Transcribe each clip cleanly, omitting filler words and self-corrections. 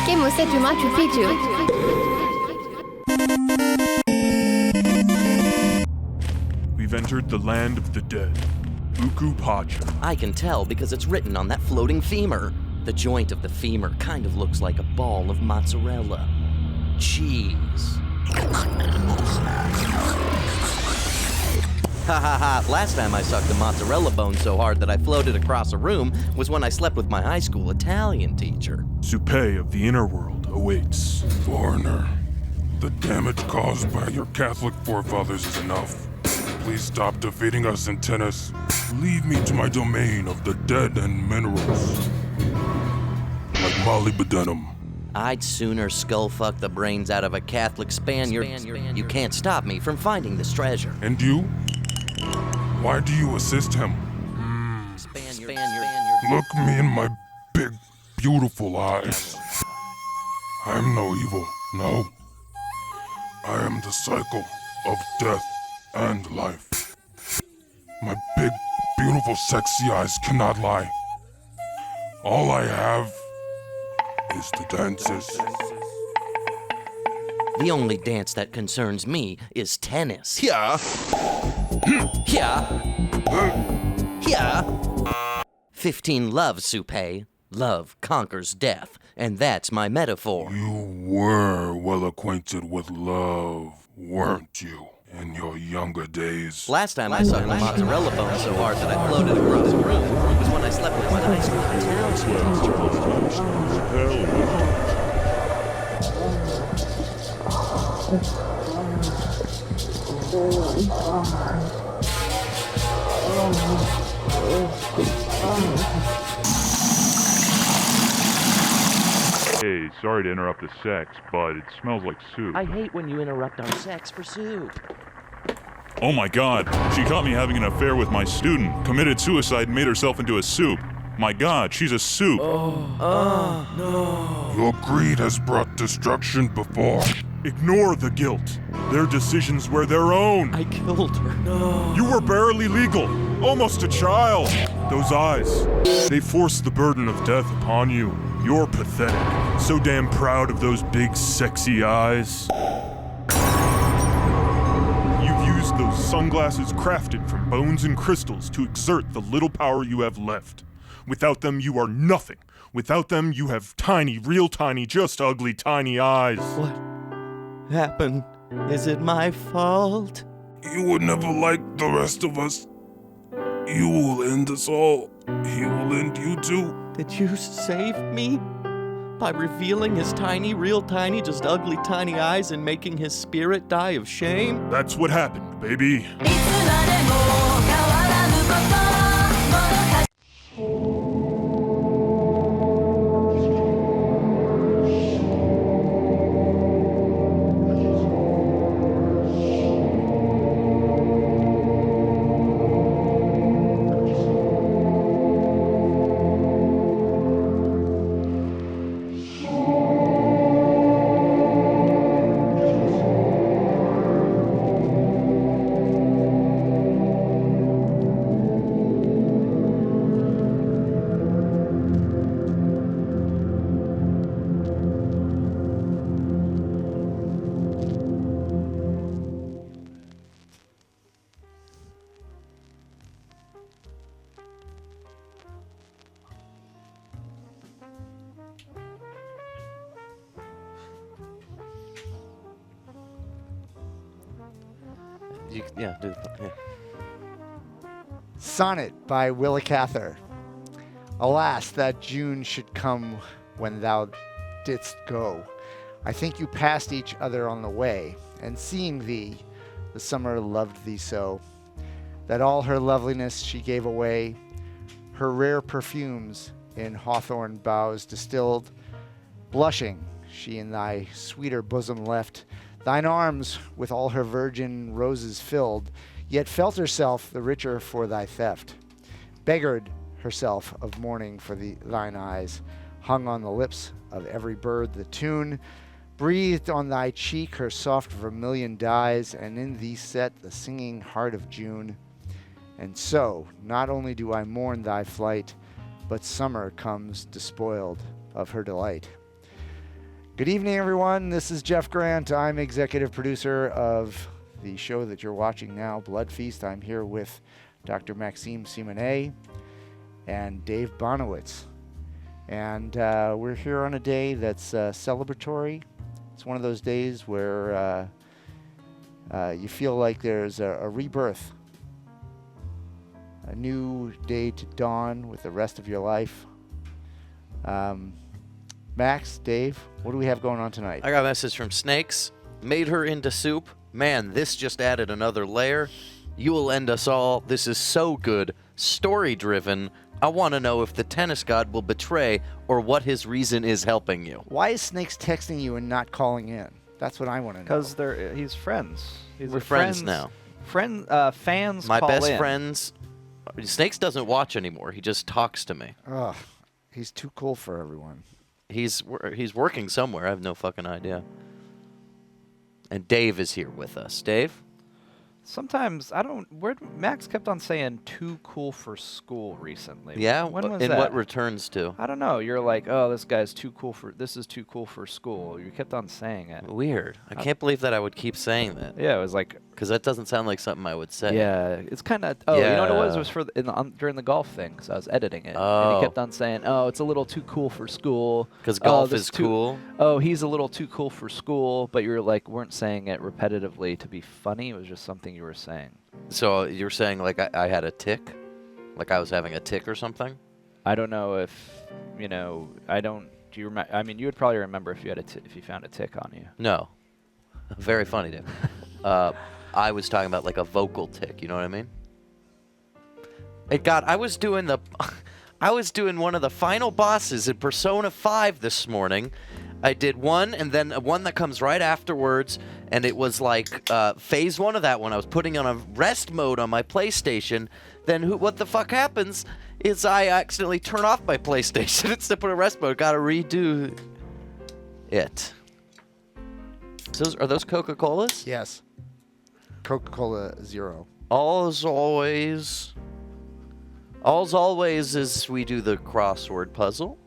Che musete Machu Picchu? We've entered the land of the dead. Uku Pacha. I can tell because it's written on that floating femur. The joint of the femur kind of looks like a ball of mozzarella. Cheese. Ha ha ha, last time I sucked a mozzarella bone so hard that I floated across a room was when I slept with my high school Italian teacher. Soupe of the inner world awaits. Foreigner, the damage caused by your Catholic forefathers is enough. Please stop defeating us in tennis. Leave me to my domain of the dead and minerals. Like molybdenum. I'd sooner skull-fuck the brains out of a Catholic Spaniard. You can't stop me from finding this treasure. And you? Why do you assist him? Spaniard. Look me in my big, beautiful eyes. I am no evil, no. I am the cycle of death and life. My big, beautiful, sexy eyes cannot lie. All I have is the dances. The only dance that concerns me is tennis. Yeah. Yeah. 15 loves, Soupe. Love conquers death, and that's my metaphor. You were well acquainted with love, weren't you, in your younger days? Last time I sucked a mozzarella bone so hard that I floated across the room was when I slept with my high school Hey, sorry to interrupt the sex, but it smells like soup. I hate when you interrupt our sex for soup. Oh my god, she caught me having an affair with my student, committed suicide and made herself into a soup. My god, she's a soup. Your greed has brought destruction before. Ignore the guilt. Their decisions were their own. I killed her. You were barely legal, almost a child. Those eyes, they forced the burden of death upon you. You're pathetic. So damn proud of those big, sexy eyes. You've used those sunglasses crafted from bones and crystals to exert the little power you have left. Without them, you are nothing. Without them, you have tiny, real tiny, just ugly, tiny eyes. What happened? Is it my fault? You would never like the rest of us. You will end us all. He will end you too. Did you save me? By revealing his tiny, real tiny, just ugly tiny eyes and making his spirit die of shame? That's what happened, baby. Yeah. Sonnet by Willa Cather. Alas, that June should come when thou didst go. I think you passed each other on the way, and seeing thee, the summer loved thee so, that all her loveliness she gave away, her rare perfumes in hawthorn boughs distilled. Blushing, she in thy sweeter bosom left, thine arms with all her virgin roses filled, yet felt herself the richer for thy theft, beggared herself of mourning for thine eyes, hung on the lips of every bird the tune, breathed on thy cheek her soft vermilion dyes, and in thee set the singing heart of June. And so, not only do I mourn thy flight, but summer comes despoiled of her delight. Good evening, everyone. This is Jeff Grant. I'm executive producer of the show that you're watching now, Bloodfeast. I'm here with Dr. Maxime Simonet and Dave Bonowitz. And we're here on a day that's celebratory. It's one of those days where you feel like there's a rebirth, a new day to dawn with the rest of your life. Max, Dave, what do we have going on tonight? I got a message from Snakes. Made her into soup. Man, this just added another layer. You will end us all. This is so good. Story-driven. I want to know if the tennis god will betray or what his reason is helping you. Why is Snakes texting you and not calling in? That's what I want to know. Because he's friends. We're friends now. Fans My call best in. friends. Snakes doesn't watch anymore. He just talks to me. Ugh, he's too cool for everyone. He's working somewhere. I have no fucking idea. And Dave is here with us. Dave? Sometimes I don't. Max kept on saying "too cool for school" recently. Yeah. When was in that? what returns to? I don't know. You're like, oh, this guy's too cool for. This is too cool for school. You kept on saying it. Weird. I can't believe that I would keep saying that. Yeah, it was like. Because that doesn't sound like something I would say. Yeah, it's kind of. Oh, you know what it was? It Yeah. was for during the golf thing because I was editing it. And Oh. he kept on saying, "Oh, it's a little too cool for school." Because Oh, golf this is too- cool. Oh, he's a little too cool for school, but you're like weren't saying it repetitively to be funny. It was just something you were saying. So you're saying like I had a tick? Like I was having a tick or something? I don't know if I don't. Do you remember? I mean, you would probably remember if you had if you found a tick on you. No. Very funny, Dave. I was talking about like a vocal tick. You know what I mean? Hey, God, I was doing one of the final bosses in Persona 5 this morning. I did one, and then one that comes right afterwards, and it was like phase 1 of that one. I was putting on a rest mode on my PlayStation. Then what the fuck happens is I accidentally turn off my PlayStation instead of put a rest mode. Gotta redo it. So are those Coca-Colas? Yes. Coca-Cola Zero. All's always is we do the crossword puzzle.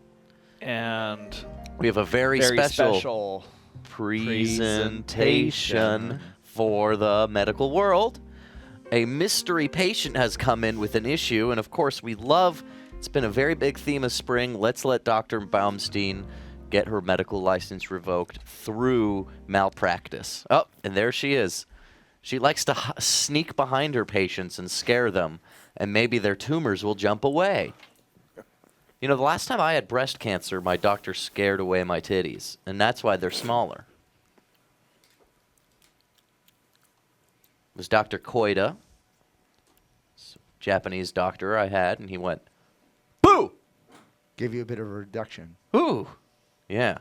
And We have a very special presentation presentation for the medical world. A mystery patient has come in with an issue, and of course it's been a very big theme of spring. Let's let Dr. Baumstein get her medical license revoked through malpractice. Oh, and there she is. She likes to sneak behind her patients and scare them, and maybe their tumors will jump away. You know, the last time I had breast cancer, my doctor scared away my titties, and that's why they're smaller. It was Dr. Koida, Japanese doctor I had, and he went, "Boo!" Give you a bit of a reduction. Ooh. Yeah.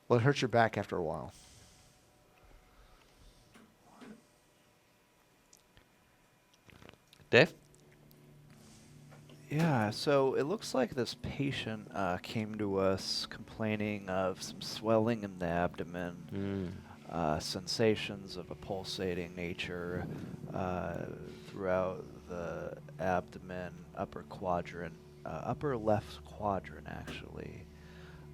Well, it hurts your back after a while. Dave? Yeah, so it looks like this patient came to us complaining of some swelling in the abdomen, sensations of a pulsating nature throughout the abdomen, upper left quadrant, actually.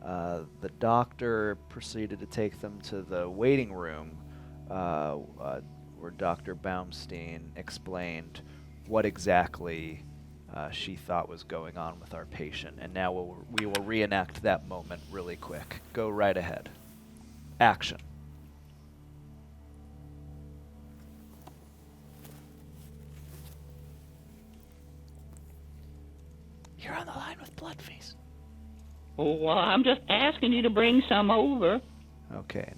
The doctor proceeded to take them to the waiting room where Dr. Baumstein explained what exactly she thought was going on with our patient. And now we will reenact that moment really quick. Go right ahead. Action. You're on the line with Bloodfeast. Oh, well, I'm just asking you to bring some over. Okay.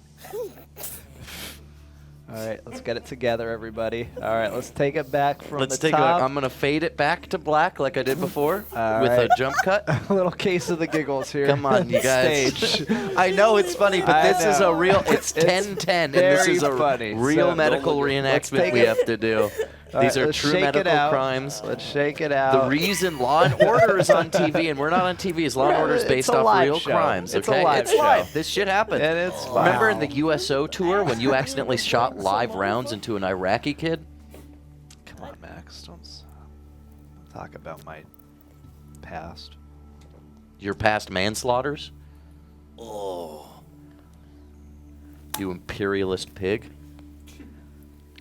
All right, let's get it together, everybody. All right, let's take it back from Let's the take top. I'm going to fade it back to black like I did before All with right. a jump cut. A little case of the giggles here. Come on, you guys. Stage. I know it's funny, but I this is a know. real. It's It's 10-10, and this very is a funny. real So, medical let's reenactment take we it- have to do. All These right, are let's true shake it medical out. crimes. Let's shake it The out. reason Law and Order is on TV, and we're not on TV, is Law and Order is It's based a off live real show. crimes. It's a Okay, live it's show. live. This shit happened. And it's Remember in wow. the USO tour when you accidentally shot live rounds into an Iraqi kid? Come on, Max. Don't talk about my past. Your past manslaughters? Oh. You imperialist pig.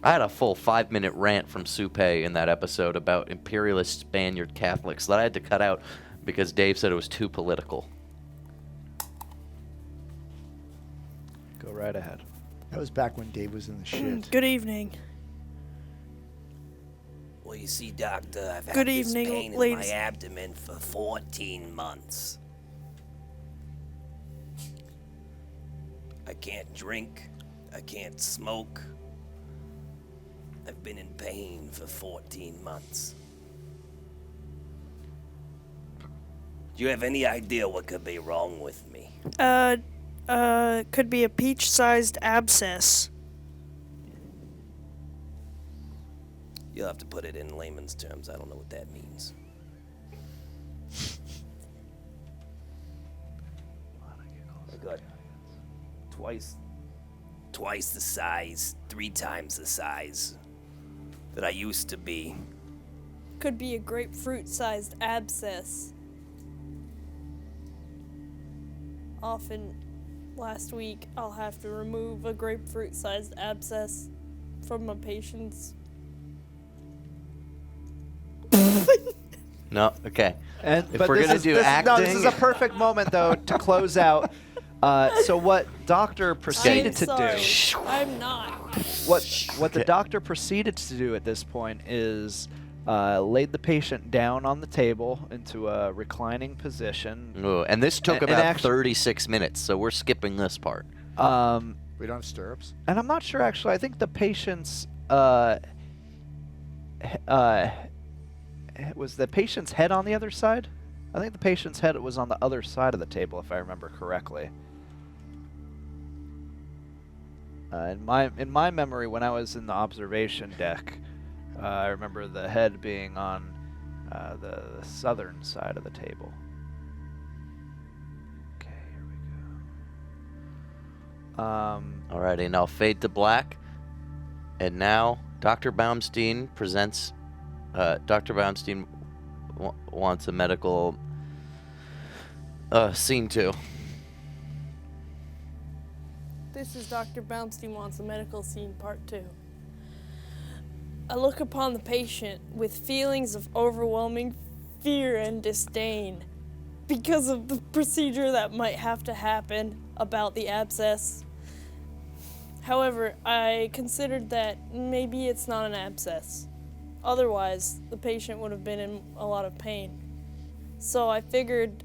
I had a full 5-minute rant from Supe in that episode about imperialist Spaniard Catholics that I had to cut out because Dave said it was too political. Go right ahead. That was back when Dave was in the shit. Good evening. Well, you see, Doctor, I've had Good this evening, pain in ladies. my abdomen for 14 months. I can't drink. I can't smoke. I've been in pain for 14 months. Do you have any idea what could be wrong with me? Could be a peach-sized abscess. You'll have to put it in layman's terms. I don't know what that means. I got twice the size, 3 times the size that I used to be. Could be a grapefruit-sized abscess. Often, last week, I'll have to remove a grapefruit-sized abscess from a patient's. No, okay. And If but we're this gonna is- do this, No, this acting- is a perfect moment though to close out. So what doctor proceeded I'm to sorry. do? I'm not. What the doctor proceeded to do at this point is laid the patient down on the table into a reclining position. Ooh, and this took And about actu- 36 minutes, so we're skipping this part. We don't have stirrups. And I'm not sure actually. I think the patient's was the patient's head on the other side? I think the patient's head was on the other side of the table, if I remember correctly. In my memory, when I was in the observation deck, I remember the head being on the southern side of the table. Okay, here we go. Alrighty, now fade to black. And now Dr. Baumstein presents. Dr. Baumstein wants a medical scene 2. This is Dr. Baumstein Wants a Medical Scene Part 2. I look upon the patient with feelings of overwhelming fear and disdain because of the procedure that might have to happen about the abscess. However, I considered that maybe it's not an abscess. Otherwise, the patient would have been in a lot of pain. So I figured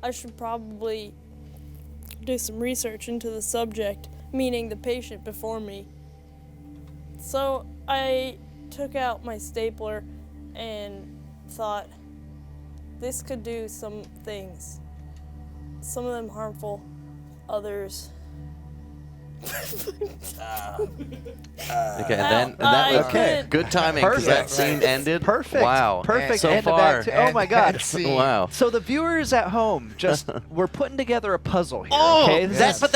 I should probably do some research into the subject, meaning the patient before me. So I took out my stapler and thought this could do some things. Some of them harmful, others. Okay, then that was couldn't- good timing because that Perfect. scene ended. Perfect. Wow. Perfect. So end far. of Act 2. Oh my God. Scene. Wow. So the viewers at home, just we're putting together a puzzle here. Oh, okay? that's what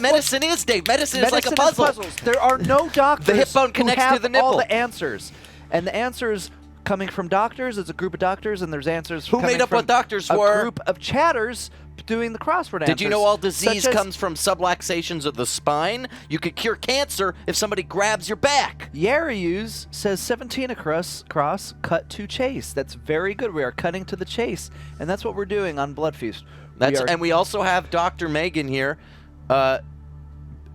medicine is, Dave. Medicine is like a Medicine is puzzle. puzzles. There are no doctors The hip bone who connects to have the nipple. all the answers, and the answers coming from doctors. It's a group of doctors, and there's answers. Who coming made up from what doctors a were? group of chatters doing the crossword answers. Did you know all disease such as comes from subluxations of the spine? You could cure cancer if somebody grabs your back. Yarius says 17 across, cut to chase. That's very good. We are cutting to the chase, and that's what we're doing on Bloodfeast. And we also have Dr. Megan here,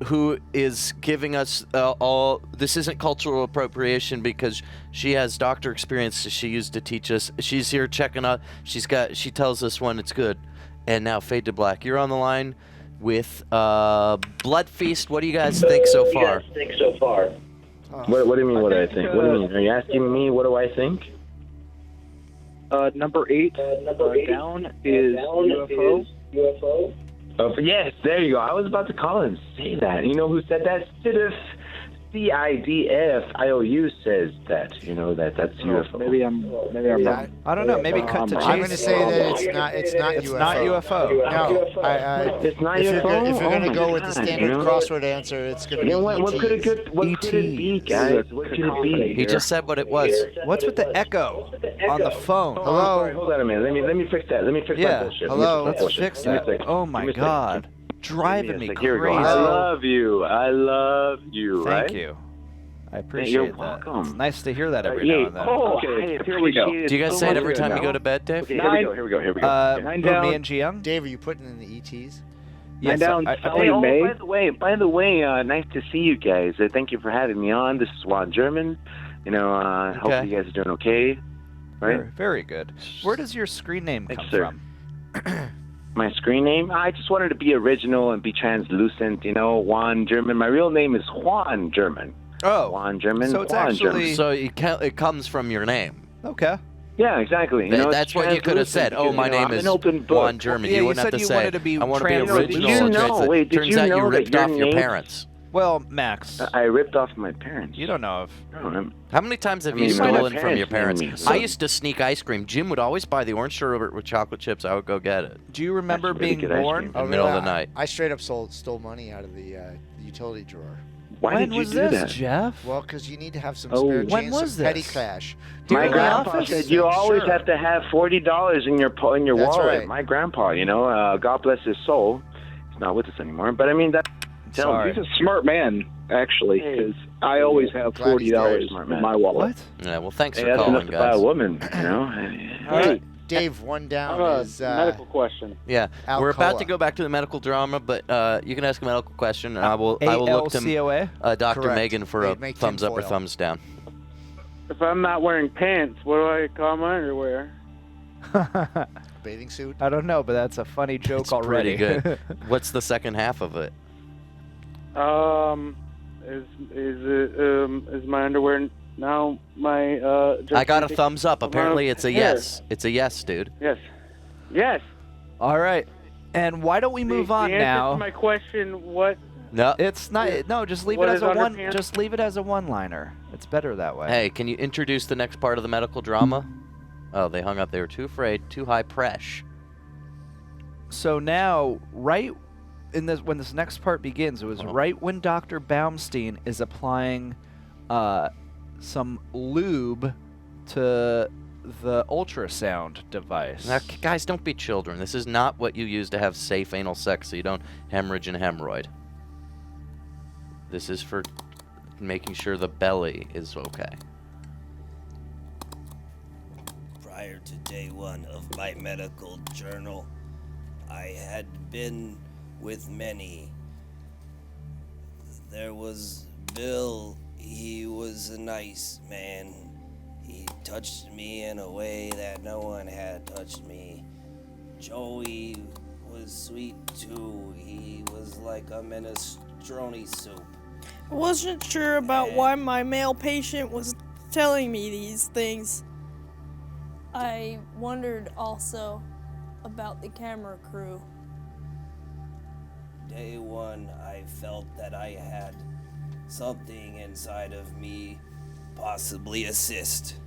who is giving us all. This isn't cultural appropriation because she has doctor experience she used to teach us. She's here checking out. She tells us when it's good. And now fade to black. You're on the line with Bloodfeast. What do you guys think so far? What do you mean, what do I think? What do you mean? Are you asking me what do I think? Number 8 down is UFO. Oh, yes, there you go. I was about to call and say that. You know who said that? CIDFIOU says that. You know that's UFO. Maybe I'm wrong. I don't know. Maybe cut to chase. I'm going to say that it's not It's UFO. not UFO. No, It's not if UFO. You're going to go with the God, standard crossword answer, it's going to be what could it be, guys? What could it be? He just said what it was. What's with the echo on the phone? Oh, I'm sorry, hold on a minute. Let me fix that. Let me fix that bullshit. Hello. Let's fix that. Oh my God. Driving me Here we go. crazy. I love you. Thank you. I appreciate You're that. welcome. It's nice to hear that every now and then. Okay, here we go. Do you guys say it every time you go to bed, Dave? Okay, here we go. Who, me and Jiyoung? Dave, are you putting in the ETs? Yes, down I Sally May. By the way, nice to see you guys. Thank you for having me on. This is Juan German. Hope you guys are doing okay. Right? Very, very good. Where does your screen name come from? My screen name? I just wanted to be original and be translucent. Juan German. My real name is Juan German. Oh, Juan German. so it's Juan actually German. So it comes from your name. Okay. Yeah, exactly. That's what you could have said. Oh, my name is Juan German. Yeah, you you wouldn't have said to you say, wanted to be I want to be original. Did you know? Wait, did Turns you out know you ripped that off your name- parents. Well, Max, I ripped off my parents. you don't know if How many times have I you mean, my stolen from your parents parents? named me, I used to sneak ice cream. Jim would always buy the orange sherbet with chocolate chips. I would go get it. Do you remember That's really being good ice born? cream. In the middle of the night. I straight up stole money out of the utility drawer. Why When did you was do this, that? Jeff? Well, because you need to have some Oh. spare When change, was some petty this? cash. My in the grandpa office? said you always Sure. have to have $40 in your That's wallet. right. My grandpa, God bless his soul, he's not with us anymore. But I mean that. Sorry. He's a smart man, actually, because I always have Glad he's $40 smart in man. my wallet. What? Yeah, well, thanks Hey, for that's calling, enough to buy a guys. woman, All right, Dave, one down is medical question. Yeah, we're about Alcoa. to go back to the medical drama, but you can ask a medical question, and I will look to ALCOA? Dr. Correct. Megan for a Make thumbs up or tinfoil. thumbs down. If I'm not wearing pants, what do I call my underwear? bathing suit. I don't know, but that's a funny joke It's already. pretty good. What's the second half of it? Is my underwear now my I got a gigantic thumbs up. amount Apparently, of it's a hair? yes. It's a yes, dude. Yes. All right. And why don't we move on the answer now? to my question, what? No. It's not. No, just leave What it is as a one. underpants? Just leave it as a one-liner. It's better that way. Hey, can you introduce the next part of the medical drama? Oh, they hung up. They were too afraid. Too high press. So now, right in this, when this next part begins, it was right when Dr. Baumstein is applying some lube to the ultrasound device. Now, guys, don't be children. This is not what you use to have safe anal sex so you don't hemorrhage and hemorrhoid. This is for making sure the belly is okay. Prior to day one of my medical journal, I had been with many. There was Bill. He was a nice man. He touched me in a way that no one had touched me. Joey was sweet too. He was like a minestrone soup. I wasn't sure about why my male patient was telling me these things. I wondered also about the camera crew. Day one, I felt that I had something inside of me, possibly a cyst.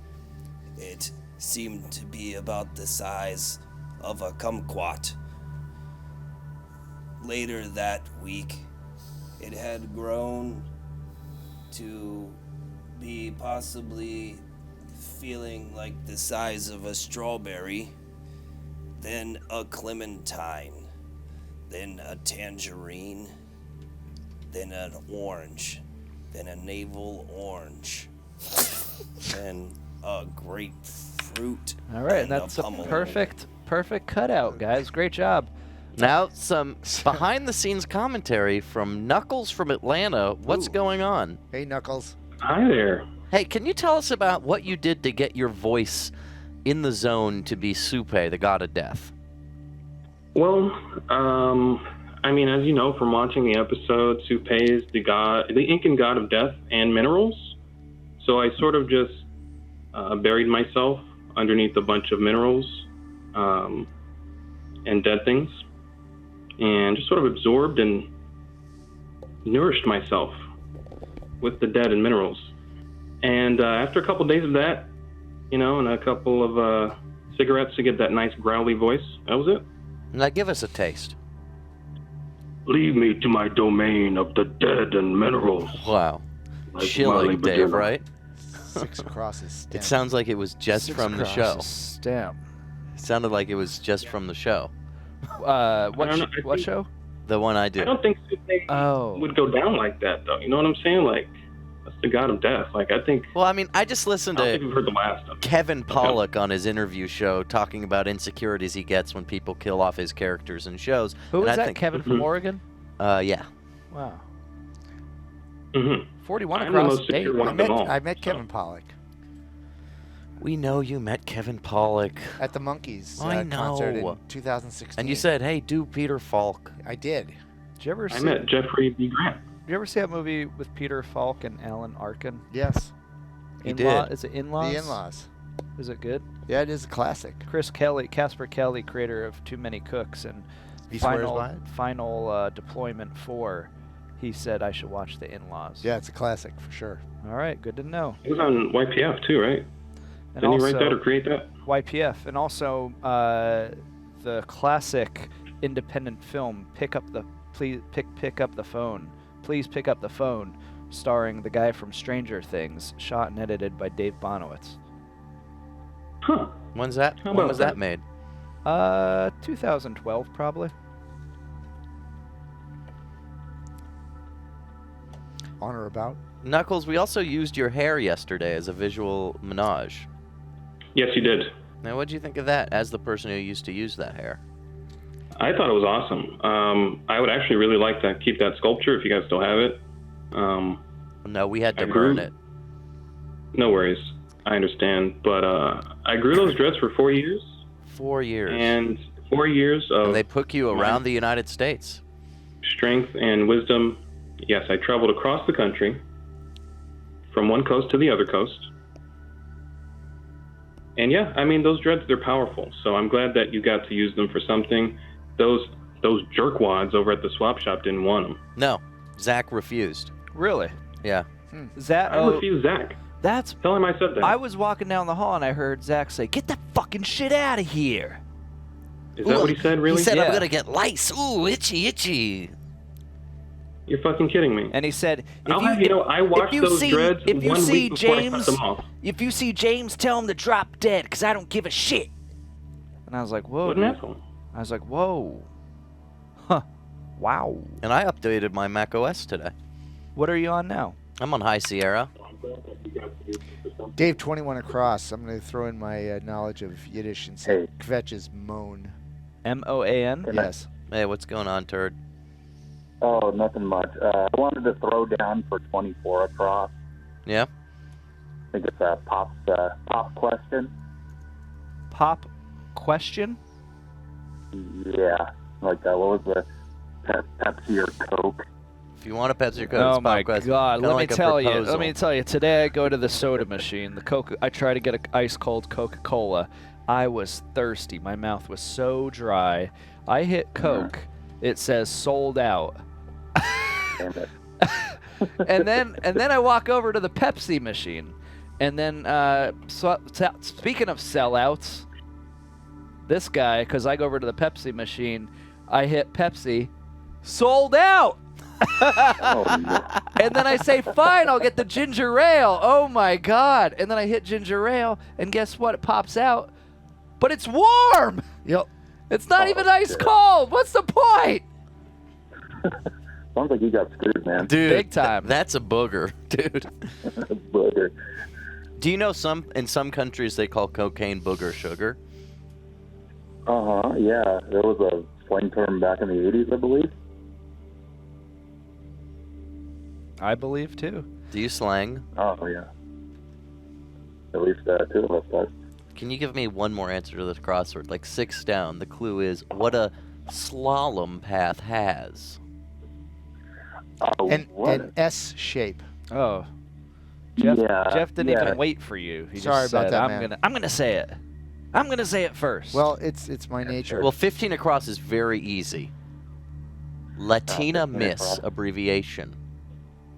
It seemed to be about the size of a kumquat. Later that week, it had grown to be possibly feeling like the size of a strawberry, then a clementine, then a tangerine, then an orange, then a navel orange, then a grapefruit. All right, and that's a pummel. perfect cutout, guys. Great job. Now, some behind-the-scenes commentary from Knuckles from Atlanta. What's going on? Hey, Knuckles. Hi there. Hey, can you tell us about what you did to get your voice in the zone to be Supe, the god of death? Well, I mean, as you know from watching the episode, Supe is the Incan god of death and minerals. So I sort of just buried myself underneath a bunch of minerals and dead things, and just sort of absorbed and nourished myself. with the dead and minerals. And after a couple days of that, and a couple of cigarettes to get that nice growly voice, that was it. Now give us a taste. Lead me to my domain of the dead and minerals. Wow. Like Chilling, Dave, right? 6 across his stem. It sounds like it was just 6 from the across show. his stem. It sounded like it was just from the show. What show? The one I I did. don't think Supe would go down like that, though. You know what I'm saying? Like, that's the god of death. Like, I think... Well, I mean, I just listened I don't to think we've heard the last of it. Kevin Pollak on his interview show talking about insecurities he gets when people kill off his characters in shows. Who and was I that? think, Kevin from Oregon? Yeah. Wow. Mm-hmm. 41 I'm the across most state. secure one of them all. I met Kevin Pollak We know you met Kevin Pollak. at the Monkees I concert know. in 2016. And you said, hey, do Peter Falk. I did. Did you ever I see? met Jeffrey B. Grant. Did you ever see that movie with Peter Falk and Alan Arkin? Yes. You In-Law- did. Is it In-Laws? The In-Laws. Is it good? Yeah, it is a classic. Casper Kelly, creator of Too Many Cooks and He swears by it? Final Deployment 4, he said I should watch The In-Laws. Yeah, it's a classic for sure. All right, good to know. He was on YPF, too, right? And Didn't he write also- that or create that? YPF, and also the classic independent film Pick Up the Phone. Please Pick Up the Phone, starring the guy from Stranger Things, shot and edited by Dave Bonowitz. Huh. When's that? How When about was that that? made? 2012 probably. On or about? Knuckles, we also used your hair yesterday as a visual menage. Yes, you did. Now, what did you think of that as the person who used to use that hair? I thought it was awesome. I would actually really like to keep that sculpture if you guys still have it. No, we had to I grew- burn it. No worries. I understand. But I grew those dreads for 4 years. 4 years. And 4 years of And they took you around the United States. strength and wisdom. Yes, I traveled across the country from one coast to the other coast. And yeah, I mean, those dreads, they're powerful. So I'm glad that you got to use them for something. Those jerkwads over at the swap shop didn't want them. No, Zach refused. Really? Yeah. Zach? I refused Zach. That's. Tell him I said that. I was walking down the hall and I heard Zach say, "Get that fucking shit out of here." Is that what he said, really? He said, Yeah. I'm going to get lice. Ooh, itchy, itchy. You're fucking kidding me. And he said, I'll have you know, I watched those dreads if you 1 see week before I cut James, them off. if you see James, tell him to drop dead, because I don't give a shit. And I was like, whoa. What an dude. asshole. I was like, whoa. Huh. Wow. And I updated my Mac OS today. What are you on now? I'm on High Sierra. Dave, 21 across. I'm going to throw in my knowledge of Yiddish and say kvetch is moan. M-O-A-N? Yes. Hey, what's going on, turd? Oh, nothing much. I wanted to throw down for 24 across. Yeah? I think it's a pop question. Pop question? Yeah. Like, what was the Pepsi or Coke? If you want a Pepsi or Coke, Oh it's my Pop Quest. God! Kinda Let like me a tell you. proposal. Let me tell you. Today I go to the soda machine. I try to get an ice cold Coca-Cola. I was thirsty. My mouth was so dry. I hit Coke. It says sold out. Damn it. and then I walk over to the Pepsi machine, and then speaking of sellouts, this guy, because I go over to the Pepsi machine, I hit Pepsi, sold out. Oh, no. And then I say, fine, I'll get the ginger ale. Oh my God! And then I hit ginger ale, and guess what? It pops out, but it's warm. Yep. It's not even ice cold. What's the point? Sounds like you got screwed, man. Dude, Big time. That's a booger, dude. Booger. Do you know in some countries they call cocaine booger sugar? Uh-huh, yeah. There was a slang term back in the 80s, I believe. I believe too. Do you slang? Oh, yeah. At least 2 of us does. Can you give me one more answer to this crossword? Like 6 down. The clue is what a slalom path has. An S shape. Oh. Jeff, Yeah, Jeff didn't yeah. even wait for you. He Sorry just about said, that, I'm man. gonna say it. I'm gonna say it first. Well, it's my nature. Well, 15 across is very easy. Latina 15 Miss across. abbreviation.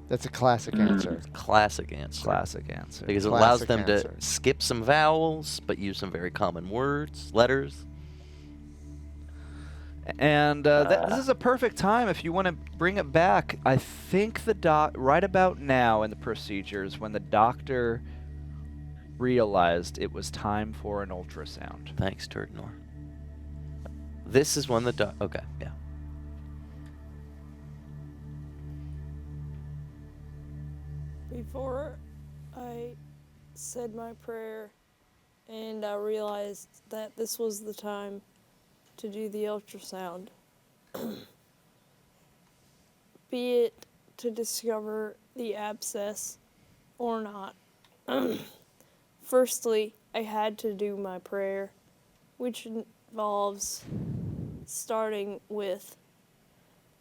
That's a classic answer. Classic answer. Classic answer. Because it allows Classic them answer. to skip some vowels, but use some very common words, letters. And this is a perfect time if you want to bring it back. I think right about now in the procedures when the doctor realized it was time for an ultrasound. Thanks, Turdnor. This is when the okay, yeah. Before I said my prayer and I realized that this was the time to do the ultrasound, be it to discover the abscess or not. Firstly, I had to do my prayer, which involves starting with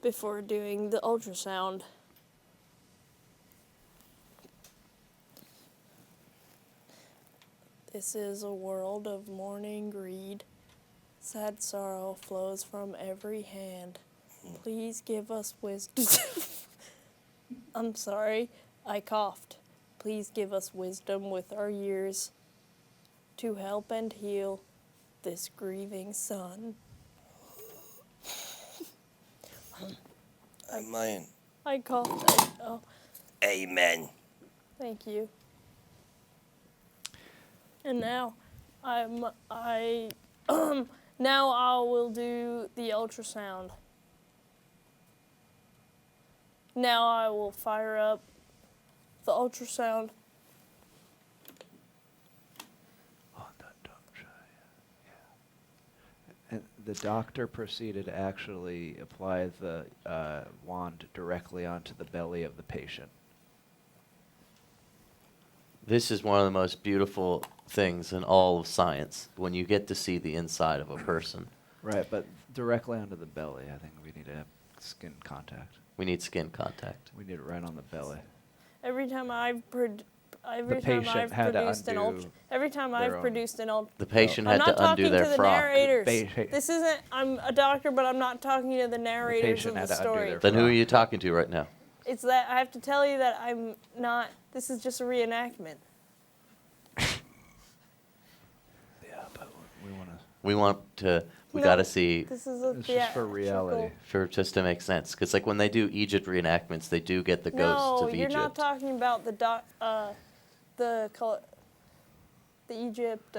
before doing the ultrasound. This is a world of mourning greed. Sad sorrow flows from every hand. Please give us wisdom. I'm sorry, I coughed. Please give us wisdom with our years to help and heal this grieving son. Amen. I coughed. Amen. Thank you. And now, now I will do the ultrasound. Now I will fire up the ultrasound. And the doctor proceeded to actually apply the wand directly onto the belly of the patient. This is one of the most beautiful things in all of science, when you get to see the inside of a person. Right, but directly onto the belly. I think we need to have skin contact. We need skin contact. We need it right on the belly. Every time I've The patient had to undo produced an ultrasound. The patient had to undo their the frock. narrators. This isn't. I'm a doctor, but I'm not talking to the narrators of the story. Then who are you talking to right now? It's that I have to tell you that I'm not. This is just a reenactment. We gotta see. This is a It's just for reality. Just to make sense, because like when they do Egypt reenactments, they do get the ghosts of you're Egypt. not talking about the Egypt.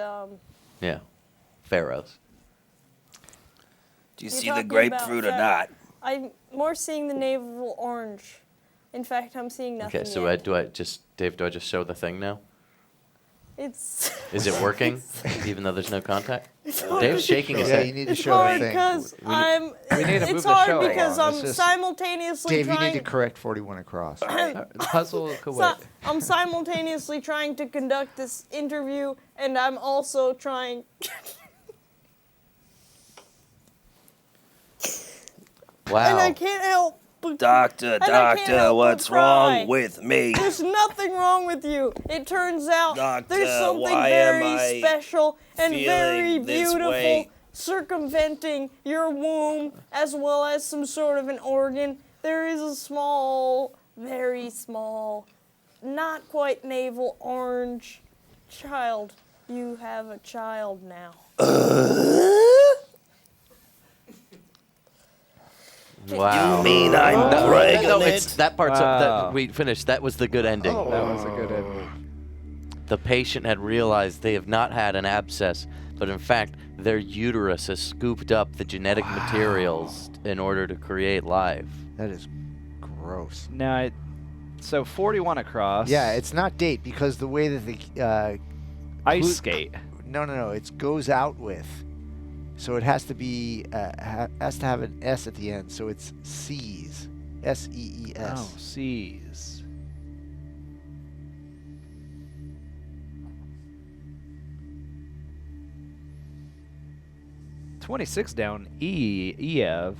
Yeah, pharaohs. Do you You're see the talking grapefruit or about not? I'm more seeing the navel orange. In fact, I'm seeing nothing Okay, so yet. do I just show the thing now? It's. Is it working, even though there's no contact? hard. Dave's shaking his head. you need to It's show hard the thing. because I'm. we need to move It's the hard show because along. I'm It's just- simultaneously Dave, you trying. need to correct 41 across. The puzzle could So, wait. I'm simultaneously trying to conduct this interview, and I'm also trying. Wow. And I can't help but. Doctor, what's wrong with me? There's nothing wrong with you. It turns out Doctor, there's something why am very I special and feeling very this beautiful way? circumventing your womb as well as some sort of an organ. There is a small, very small, not quite navel orange child. You have a child now. Wow. You mean I'm No, pregnant? it's that part's Wow. we finished. That was the good ending. That was a good ending. The patient had realized they have not had an abscess, but in fact, their uterus has scooped up the genetic materials in order to create life. That is gross. Now, so 41 across. Yeah, it's not date because the way that the ice skate. No. It goes out with, so it has to be has to have an S at the end. So it's C's, SEES. Oh, C's. $26 down. EF.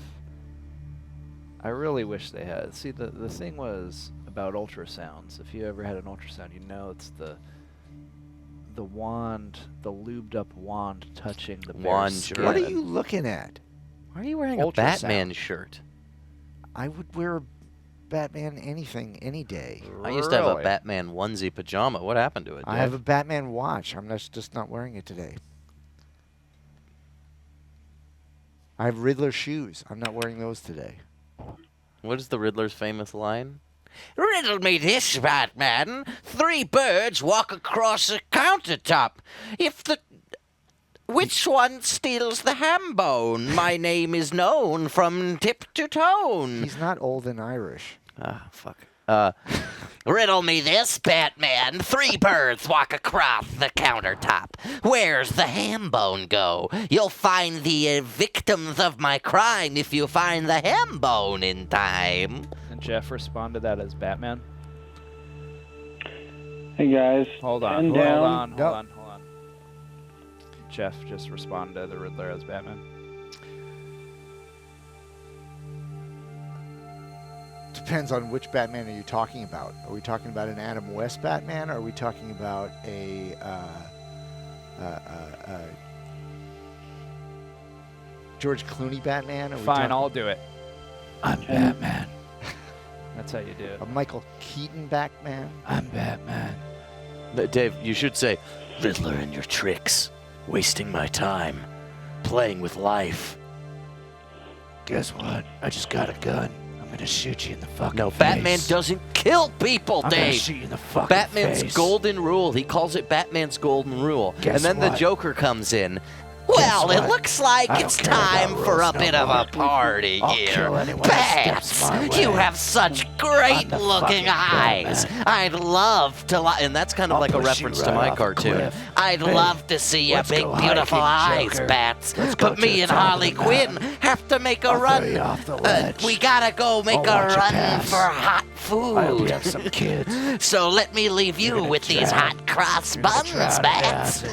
I really wish they had. See, the thing was about ultrasounds. If you ever had an ultrasound, you know it's the wand, the lubed up wand touching the bare Wand skin. What are you looking at? Why are you wearing Ultrasound. a Batman shirt? I would wear Batman anything any day. I used to have a Really? Batman onesie pajama. What happened to it? I have a Batman watch. I'm just not wearing it today. I have Riddler shoes. I'm not wearing those today. What is the Riddler's famous line? Riddle me this, Batman. 3 birds walk across a countertop. Which one steals the ham bone? My name is known from tip to tone. He's not old and Irish. Ah, fuck. Riddle me this, Batman. 3 birds walk across the countertop. Where's the ham bone go? You'll find the victims of my crime if you find the ham bone in time. And Jeff responded that as Batman. Hey guys. Hold on. Hold on. Jeff just responded to the Riddler as Batman. Depends on which Batman are you talking about. Are we talking about an Adam West Batman, or are we talking about a George Clooney Batman? Are we Fine, talking- I'll do it. I'm Batman. That's how you do it. A Michael Keaton Batman? I'm Batman. Dave, you should say, Riddler and your tricks. Wasting my time. Playing with life. Guess what? I just got a gun. I'm gonna shoot you in the fucking No, face. Batman doesn't kill people, I'm gonna Dave. shoot you in the fucking Batman's face. golden rule. He calls it Batman's golden rule. Guess and then the what? Joker comes in. Well, it what? looks like I it's don't care time about for a rules no bit of more. a party I'll here. kill anyone that Bats, steps my way. you have such great the looking fucking eyes. Batman. I'd love to and that's kind of I'll like a push you reference to right my off the cartoon. cliff. I'd Hey, love to see your let's big, go beautiful hiking, eyes, Joker. Bats. Let's go But to me the and top of Harley the Quinn mountain. have to make a I'll run. throw you off the ledge. We gotta go make I'll a watch you run pass. for hot food. I hope you have some kids. So let me leave you gonna with these drown. hot cross You're gonna buns, drown in Bats. acid.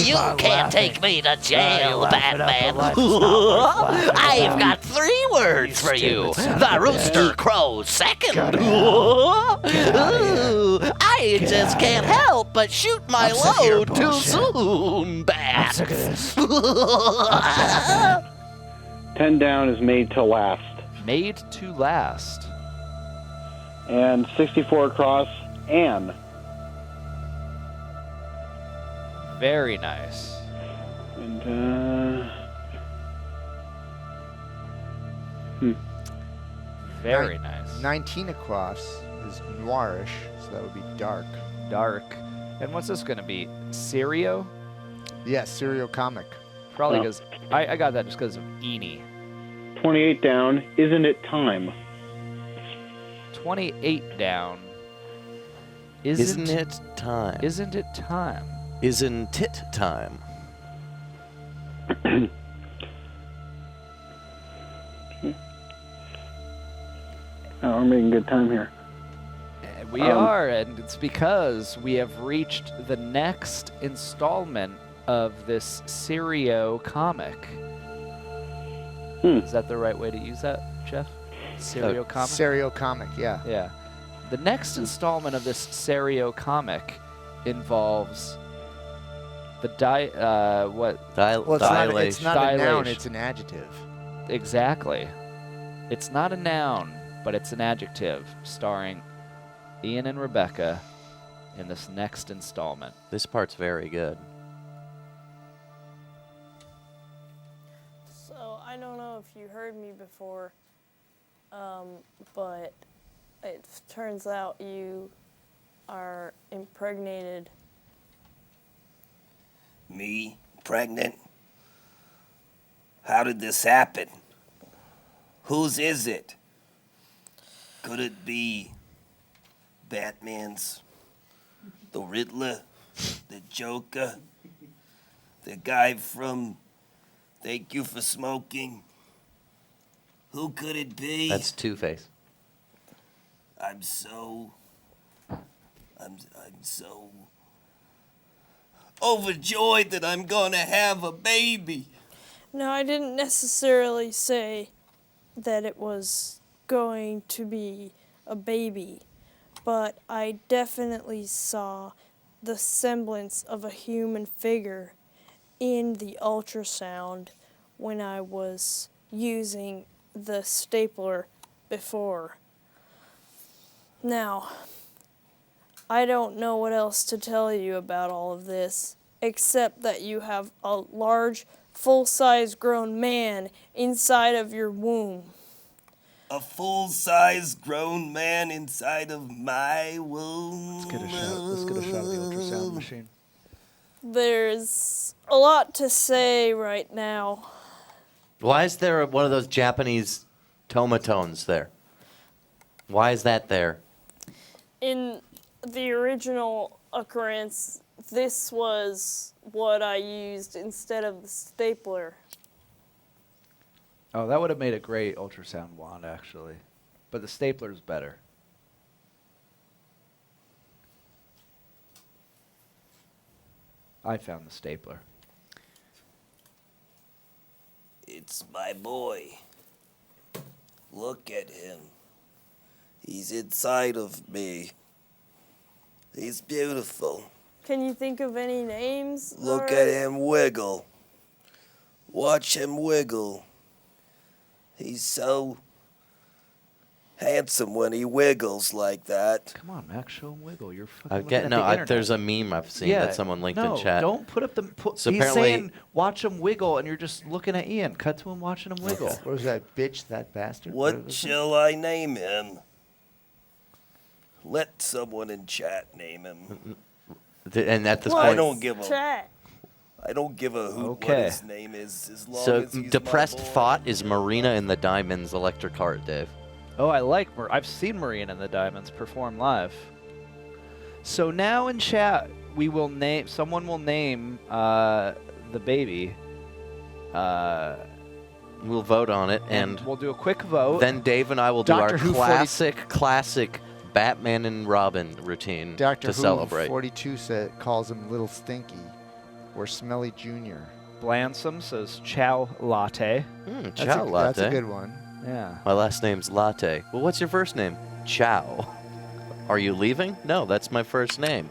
You on can't laughing. take me to you're jail, laughing at the Batman. life. It's not worth laughing I've about. got 3 words for you. stupid son The of a rooster bitch. crows second. Get out. Get out of here. I Get just out can't of here. help but shoot my I'm sick of your load too bullshit. soon, I'm Bats. sick of this. 10 down is made to last. Made to last. And 64 across, Anne. Very nice. And, Very nice. 19 across is noirish, so that would be dark. Dark. And what's this gonna be? Serio? Yes, serial comic. Probably Oh. because I got that just because of Eenie. 28 down, isn't it time? 28 down. Isn't it time? Isn't it time? Isn't it time? Oh, we're making good time here. We are, and it's because we have reached the next installment of this Serio comic. Is that the right way to use that, Jeff? Serio comic? Serial comic, yeah. Yeah. The next installment of this Serio comic involves the Well, it's not a noun, Dilation. it's an adjective. Exactly. It's not a noun, but it's an adjective, starring Ian and Rebecca in this next installment. This part's very good. So I don't know if you heard me before, but it turns out you are impregnated. Me? Pregnant? How did this happen? Whose is it? Could it be Batman's? The Riddler? The Joker? The guy from Thank You for Smoking? Who could it be? That's Two-Face. I'm so overjoyed that I'm gonna have a baby. No, I didn't necessarily say that it was going to be a baby, but I definitely saw the semblance of a human figure in the ultrasound when I was using the stapler before. Now, I don't know what else to tell you about all of this, except that you have a large, full-size grown man inside of your womb. A full-size grown man inside of my womb. Let's get a shot of the ultrasound machine. There's a lot to say right now. Why is there one of those Japanese tomatones there? Why is that there? In the original occurrence, this was what I used instead of the stapler. Oh, that would have made a great ultrasound wand, actually. But the stapler's better. I found the stapler. It's my boy. Look at him. He's inside of me. He's beautiful. Can you think of any names? Look or- at him wiggle. Watch him wiggle. He's so handsome when he wiggles like that. Come on, Max, show him wiggle. You're fucking I looking get at no. the internet. There's a meme I've seen that someone linked no, in chat. Don't put up the. So he's apparently- saying watch him wiggle, and you're just looking at Ian. Cut to him watching him wiggle. What was that bitch, that bastard? What shall I name him? Let someone in chat name him. And at this Well, point, I don't give a Chat. I don't give a hoot Okay. what his name is as long so as he's depressed my boy. thought is Marina in the Diamonds electric heart, Dave. Oh, I like. I've seen Marina and the Diamonds perform live. So now in chat, we will name. Someone will name the baby. We'll vote on it, And and we'll do a quick vote. then Dave and I will do Doctor our Who classic Batman and Robin routine Doctor to Who celebrate. 42 calls him Little Stinky or Smelly Jr. Blansome says Chow Latte. That's Chow a, Latte. That's a good one. Yeah. My last name's Latte. Well, what's your first name? Chow. Are you leaving? No, that's my first name.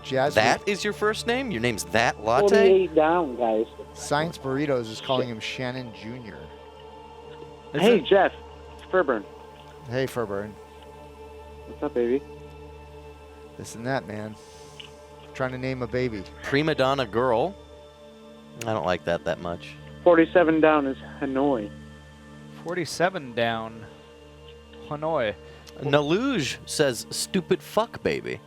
Jazz That is your first name? Your name's that Latte? 48 down, guys. Science Burritos is calling him Shannon Jr. Hey, Jeff. It's Furburn. Hey, Furburn. What's up, baby? This and that, man. Trying to name a baby. Prima donna girl. I don't like that much. 47 down is Hanoi. 47 down. Hanoi. Naluge says stupid fuck baby.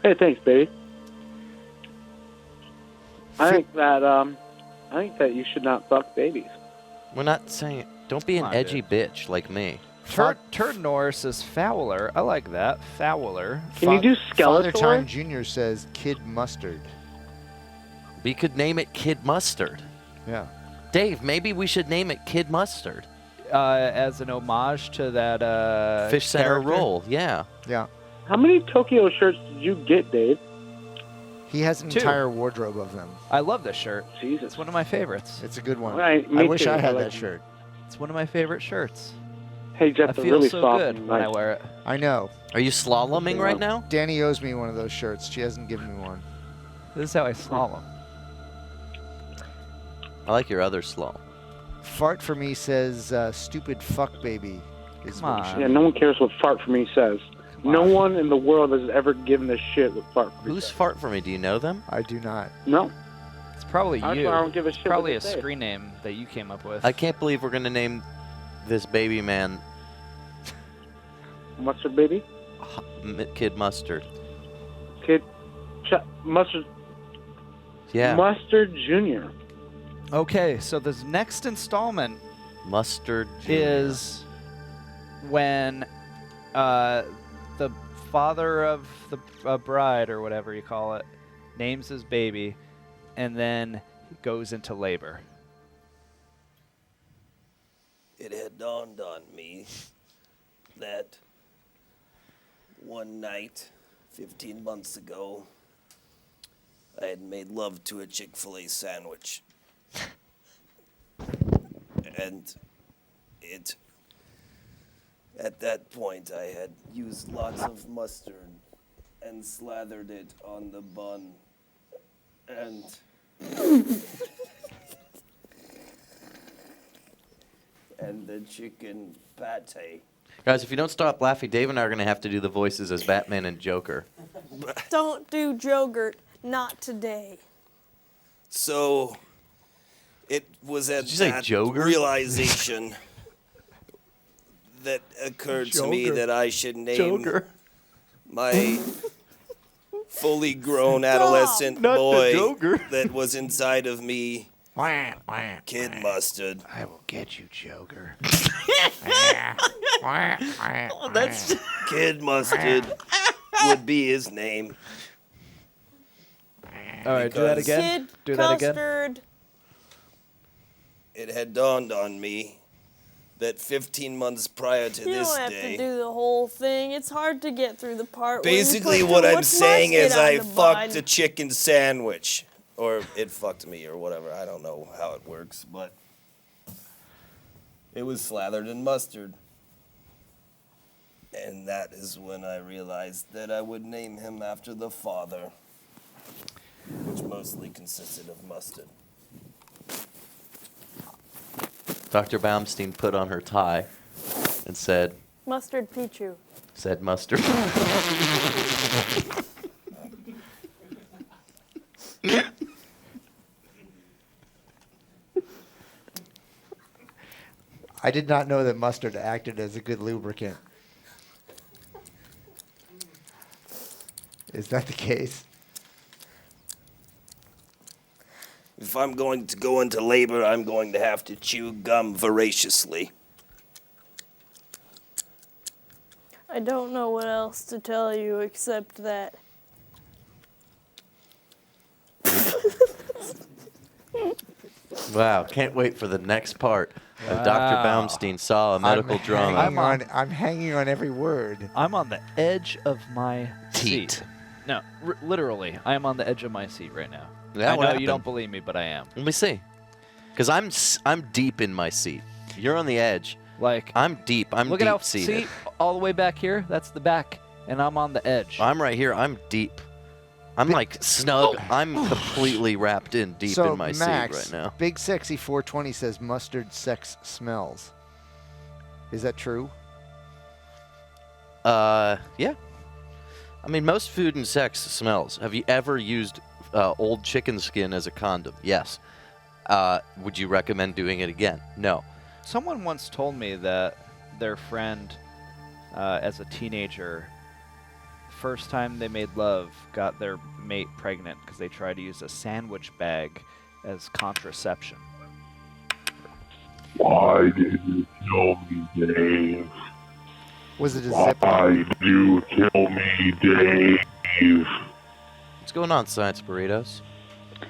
Hey, thanks, baby. I think that you should not fuck babies. We're not saying. Don't be Come an on, edgy bitch like me. Turd Norris is Fowler. I like that. Fowler. Can you do Father Time Skeletor? Jr. says Kid Mustard. We could name it Kid Mustard. Yeah. Dave, maybe we should name it Kid Mustard. As an homage to that Fish center character. roll. Yeah. Yeah. How many Tokyo shirts did you get, Dave? He has an 2. entire wardrobe of them. I love this shirt. Jesus. It's one of my favorites. It's a good one. Right, I me wish too. I had I like that it. shirt. It's one of my favorite shirts. Hey, Jeff, I they're feel really so soft good and when I nice. wear it. I know. Are you slaloming right now? Danny owes me one of those shirts. She hasn't given me one. This is how I slalom. I like your other slalom. Fart for me says stupid fuck baby. Is Come what we on. should- Yeah, no one cares what fart for me says. Come No on. one in the world has ever given a shit what fart for me Who's says. fart for me? Do you know them? I do not. No. It's probably That's you. why I don't give a It's shit probably a what they say. screen name that you came up with. I can't believe we're gonna name this baby man Mustard baby? Kid Mustard. Kid Mustard Yeah. Mustard Jr. Okay, so this next installment Mustard Jr. is when the father of the bride, or whatever you call it, names his baby, and then goes into labor. It had dawned on me that one night, 15 months ago, I had made love to a Chick-fil-A sandwich. And at that point, I had used lots of mustard and slathered it on the bun. And and the chicken pate. Guys, if you don't stop laughing, Dave and I are going to have to do the voices as Batman and Joker. Don't do Jogurt. Not today. So, it was at Did you say that Joker? realization that occurred to me Joker. that I should name Joker. my fully grown Stop. adolescent Not the boy Joker. that was inside of me, Kid Mustard. I will get you, Joker. That's Kid Mustard would be his name. All right, do that Because again. Kid Do that again. Custard. It had dawned on me that 15 months prior to You this don't have day, to do the whole thing. It's hard to get through the part where you basically put what too I'm much saying is mustard on I the fucked bun. a chicken sandwich. Or it fucked me or whatever. I don't know how it works, but it was slathered in mustard. And that is when I realized that I would name him after the father, which mostly consisted of mustard. Dr. Baumstein put on her tie and said Mustard Pichu. mustard. I did not know that mustard acted as a good lubricant. Is that the case? If I'm going to go into labor, I'm going to have to chew gum voraciously. I don't know what else to tell you except that. Wow, can't wait for the next part of Dr. Wow. Baumstein saw a medical drama. I'm hanging on every word. I'm on the edge of my Teat. seat. No, literally, I am on the edge of my seat right now. Yeah, I what know happened? you don't believe me, but I am. Let me see. Because I'm deep in my seat. You're on the edge. Like, I'm deep. I'm look at how, deep seated. see, all the way back here, that's the back, and I'm on the edge. I'm right here. I'm deep. I'm like snug. I'm completely wrapped in deep so in my Max, seat right now. Big Sexy 420 says mustard sex smells. Is that true? Yeah. I mean, most food and sex smells. Have you ever used old chicken skin as a condom? Yes. Would you recommend doing it again? No. Someone once told me that their friend, as a teenager, first time they made love, got their mate pregnant because they tried to use a sandwich bag as contraception. Why did you kill me, Dave? Was it a Why zipper? did you kill me, Dave? What's going on, Science Burritos?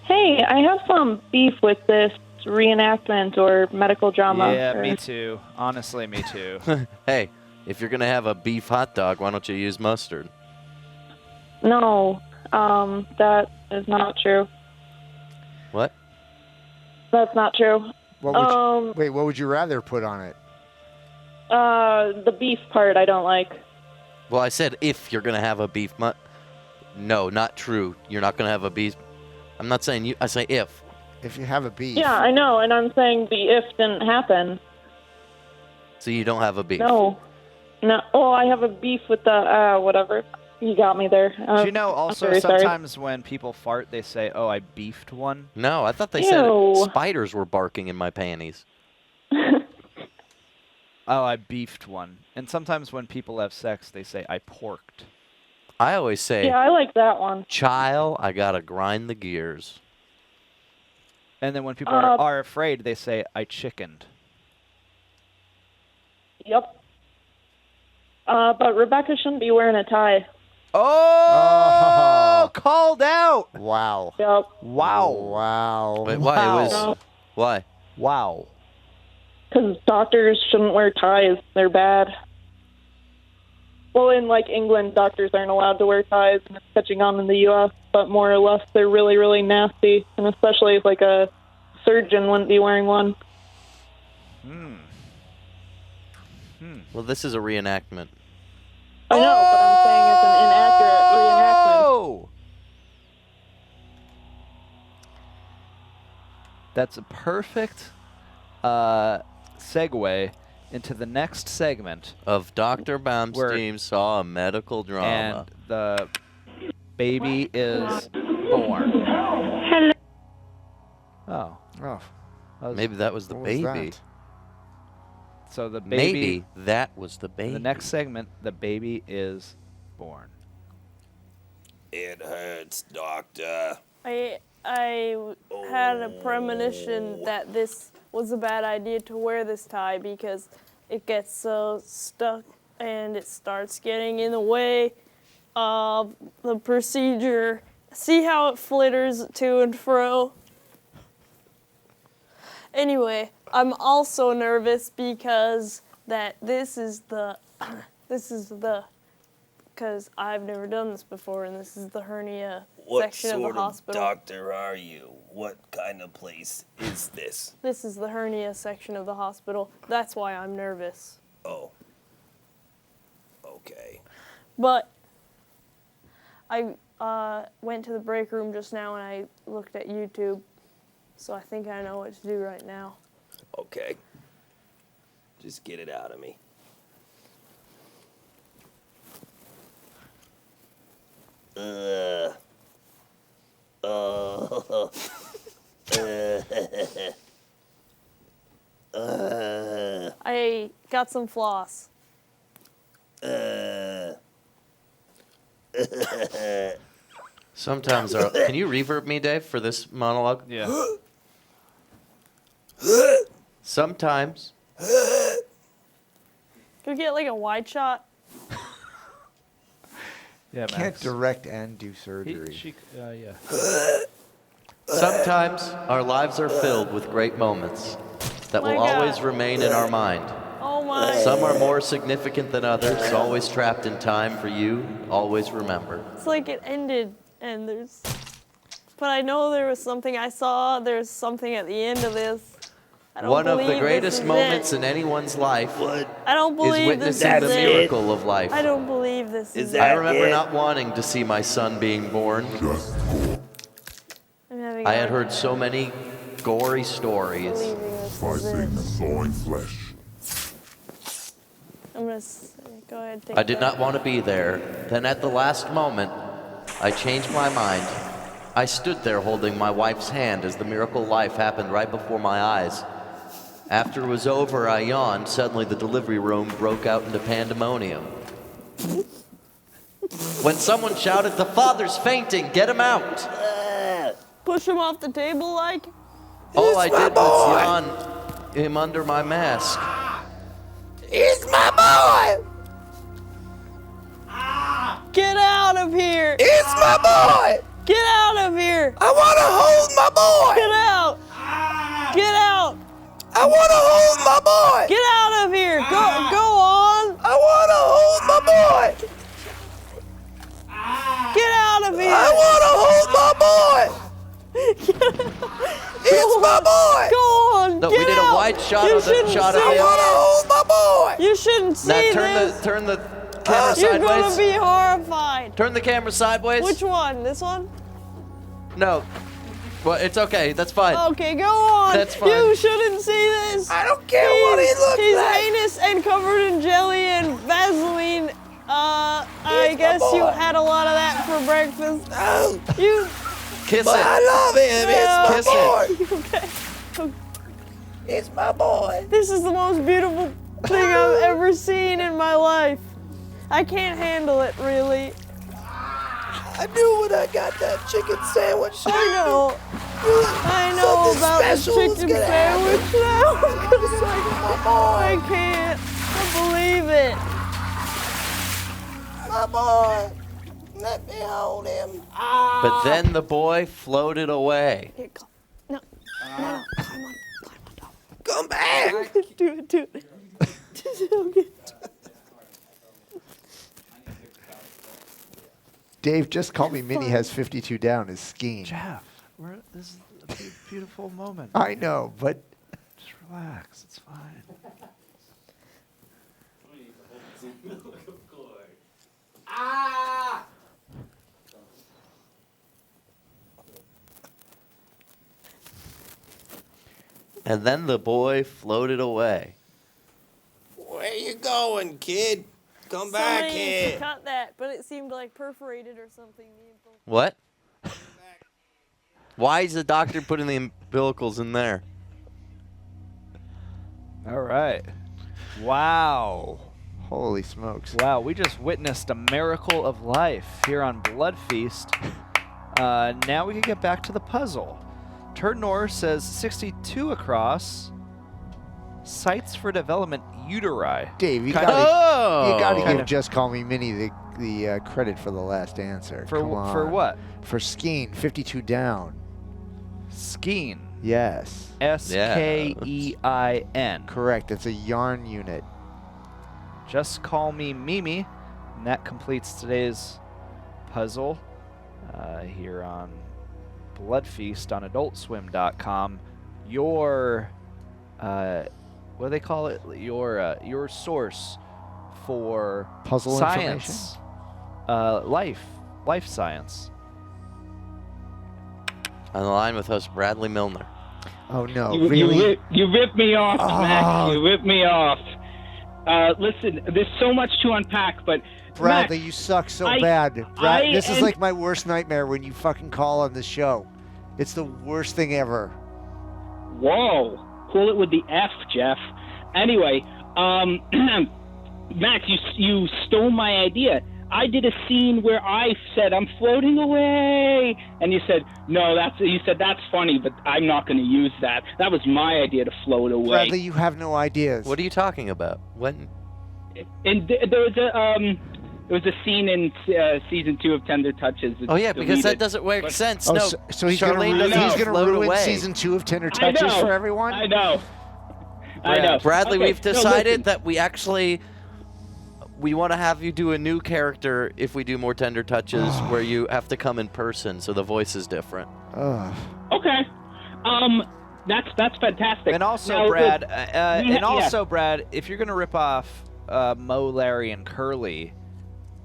Hey, I have some beef with this reenactment or medical drama. Yeah, or- me too. Honestly, me too. Hey, if you're gonna have a beef hot dog, why don't you use mustard? No, that is not true. What? That's not true. What would you, wait, what would you rather put on it? The beef part I don't like. Well, I said if you're gonna have a beef No, not true. You're not gonna have a beef. I'm not saying you. I say if. If you have a beef. Yeah, I know, and I'm saying the if didn't happen. So you don't have a beef. No. Oh, I have a beef with the whatever. You got me there. Do you know I'm also very sorry. sometimes when people fart, they say, "Oh, I beefed one." No, I thought they Ew. said spiders were barking in my panties. Oh, I beefed one. And sometimes when people have sex, they say, "I porked." I always say, Yeah, I like that one. "Child, I gotta grind the gears." And then when people Uh, are afraid, they say, "I chickened." Yep. But Rebecca shouldn't be wearing a tie. Oh, called out. Wow. Yep. Wow. Wow. Wait, why? Wow. It was, why? Wow. Because doctors shouldn't wear ties. They're bad. Well, in like England, doctors aren't allowed to wear ties, and it's catching on in the U.S. But more or less, they're really, really nasty, and especially if like a surgeon wouldn't be wearing one. Well, this is a reenactment. I know, but I'm saying it's an inaccurate reenactment. Oh! That's a perfect segue into the next segment of Dr. Baumstein saw a medical drama. And the baby is born. Hello. Oh. Maybe that was the what was baby. that? So the baby. Maybe that was the baby. In the next segment, the baby is born. It hurts, doctor. I had a premonition that this was a bad idea to wear this tie because it gets so stuck and it starts getting in the way of the procedure. See how it flitters to and fro? Anyway, I'm also nervous because because I've never done this before, and this is the hernia What section of sort the hospital. doctor are you? What kind of place is this? This is the hernia section of the hospital. That's why I'm nervous. Oh. Okay. But I went to the break room just now and I looked at YouTube, so I think I know what to do right now. Okay. Just get it out of me. I got some floss. Sometimes, can you reverb me, Dave, for this monologue? Yeah. Sometimes. Could we get like a wide shot? Yeah, Can't Max. direct and do surgery. Yeah. Sometimes our lives are filled with great moments that will My always God. remain in our mind. Oh my. Some are more significant than others, always trapped in time for you, always remember. It's like it ended and there's. But I know there was something I saw. There's something at the end of this. I don't One of the believe greatest this is moments it. in anyone's life I don't is believe this witnessing is the it. miracle of life. I don't believe this is I it. remember not wanting to see my son being born. I'm having I a had hard heard so many gory stories. believing this By is it. things sawing flesh. I'm gonna go ahead and take I did that. not want to be there. Then at the last moment, I changed my mind. I stood there holding my wife's hand as the miracle life happened right before my eyes. After it was over, I yawned. Suddenly, the delivery room broke out into pandemonium. When someone shouted, "The father's fainting, get him out!" Push him off the table like? All I did was yawn him under my mask. It's my boy! Get out of here! It's my boy! Get out of here! I want to hold my boy! Get out! Get out! I want to hold my boy! Get out of here! Go on! I want to hold my boy! Get out of here! I want to hold my boy! It's my boy! Go on! No, get we did out. a wide shot You of the shouldn't shot of see I him. want to hold my boy! You shouldn't see Now this. turn the camera You're gonna sideways. be horrified. Turn the camera sideways. Which one? This one? No. Well, it's okay. That's fine. Okay, go on. That's fine. You shouldn't see this. I don't care what he looks He's like! heinous and covered in jelly and Vaseline. I my guess you boy. had a lot of that for breakfast. No! You. Kiss But it. I love him! Yeah. It's my Kiss boy! Okay. It's my boy! This is the most beautiful thing I've ever seen in my life. I can't handle it, really. I knew when I got that chicken sandwich. I know Something about the special is chicken gonna sandwich now. My boy! I can't believe it. My boy! Let me hold him. But then the boy floated away. Here, go. No, no, climb on top. Come back! Do it. Okay. Dave, just call me Minnie has 52 down is skiing. Jeff, this is a beautiful moment. I know, but Just relax. It's fine. And then the boy floated away. going, kid? Come back Somebody here. needs to cut that, but it seemed like perforated or something. What? Why is the doctor putting the umbilicals in there? All right. Wow. Holy smokes. Wow, we just witnessed a miracle of life here on Bloodfeast. Now we can get back to the puzzle. Turn North says 62 across. Sites for development uteri. Dave, you Kind gotta of- give Just Call Me Minnie the credit for the last answer. For Come on. for what? For skiing, 52 down. Skeen. Yes. Skein. Correct. It's a yarn unit. Just call me Mimi. And that completes today's puzzle here on Bloodfeast on AdultSwim.com. Your what do they call it? Your source for Puzzle science, life science. On the line with host Bradley Milner. Oh no! You ripped me off, Oh. Max. You ripped me off. Listen, there's so much to unpack, but Bradley, Max, you suck so I- bad. This is and- like my worst nightmare when you fucking call on the show. It's the worst thing ever. Whoa, cool it with the F, Jeff. Anyway, Max, you stole my idea. I did a scene where I said I'm floating away, and you said no. That's funny, but I'm not going to use that. That was my idea to float away. Bradley, you have no ideas. What are you talking about? When? And there was a scene in season 2 of Tender Touches. It's Oh yeah, because that deleted. doesn't make But- sense. Oh, No, so he's Charlene gonna doesn't float ruin away. season 2 of Tender I Touches know. for everyone. I know. I know. Bradley, Okay, we've no, decided listen. that we want to have you do a new character if we do more Tender Touches, where you have to come in person, so the voice is different. Ugh. Okay. That's fantastic. And also, Now, Brad, yeah. Brad, if you're gonna rip off Mo, Larry, and Curly,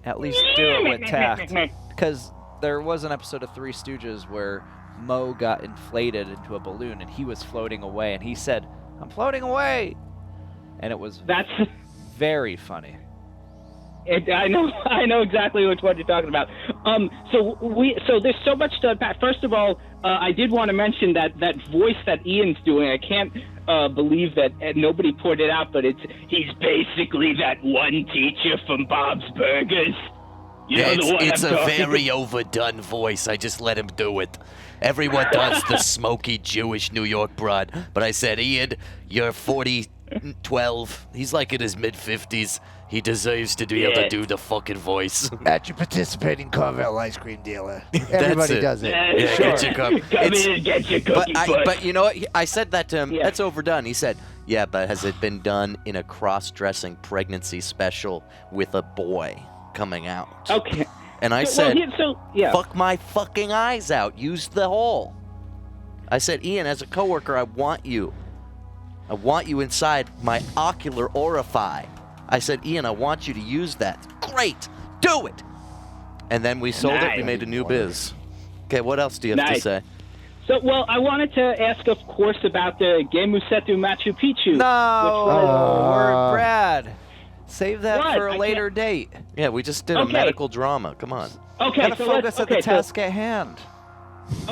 at least do it with tact. Because there was an episode of Three Stooges where Mo got inflated into a balloon and he was floating away, and he said, "I'm floating away," and it was very funny. I know exactly what you're talking about. So there's so much to unpack. First of all, I did want to mention that voice that Ian's doing. I can't believe that nobody pointed out, but he's basically that one teacher from Bob's Burgers. You know the one It's I'm a talking very overdone voice. I just let him do it. Everyone does the smoky Jewish New York broad, but I said, Ian, you're 12. He's like in his mid-50s. He deserves to be able to do the fucking voice. At your participating Carvel ice cream dealer. Everybody does it. Yeah, Sure. get your cup. Come in and get your cookie puss. But you know what? I said that to him. That's overdone. He said, yeah, but has it been done in a cross-dressing pregnancy special with a boy coming out? Okay. And I So- well, said, yeah. fuck my fucking eyes out. Use the hole. I said, Ian, as a coworker, I want you inside my ocular orifice. I said, Ian, I want you to use that. Great. Do it. And then we sold it. We Nice. made a new biz. Okay, what else do you have to Nice. say? So, well, I wanted to ask, of course, about the Gemusetu Machu Picchu. No, Brad. Save that What? for a I later date. Yeah, we just did a Okay. medical drama. Come on. Okay, Gotta so focus let's, at the task at hand.